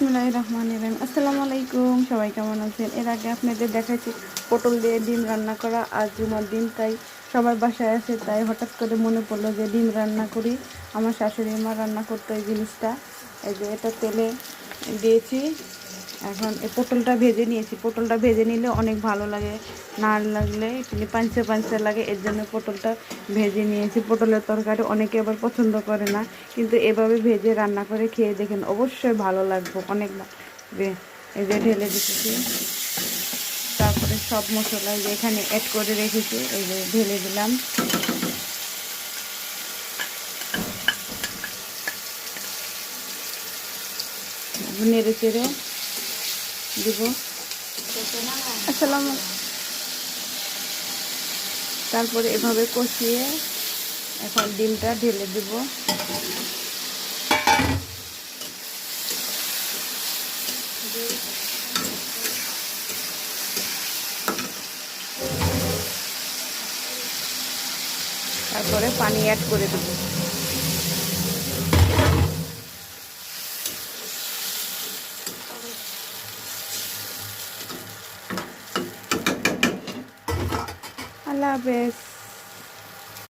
বিসমিল্লাহির রহমানির রহিম। আসসালামু আলাইকুম, সবাই কেমন আছেন? এর আগে আপনাদের দেখাচ্ছি পটল দিয়ে ডিম রান্না করা। আজ জুমার দিন, তাই সবার বাসায় আছে, তাই হঠাৎ করে মনে পড়লো যে ডিম রান্না করি। আমার শাশুড়ি মা রান্না করতো এই জিনিসটা। এই যে এটা তেলে দিয়েছি। এখন এই পটলটা ভেজে নিয়েছি। পটলটা ভেজে নিলে অনেক ভালো লাগে, না লাগলে একটু পাঞ্চে পাঞ্চে লাগে, এর জন্য পটলটা ভেজে নিয়েছি। পটলের তরকারি অনেকে আবার পছন্দ করে না, কিন্তু এভাবে ভেজে রান্না করে খেয়ে দেখেন, অবশ্যই ভালো লাগবে অনেক। এই যে ঢেলে দিতেছি, তারপরে সব মশলা যে এখানে অ্যাড করে রেখেছি, এই যে ঢেলে দিলাম। নেড়ে চেড়ে দিব। আসসালামু, তারপরে এভাবে কষিয়ে এখন ডিমটা ঢেলে দেব। তারপরে পানি অ্যাড করে দেব। আল্লাহ হাফেজ।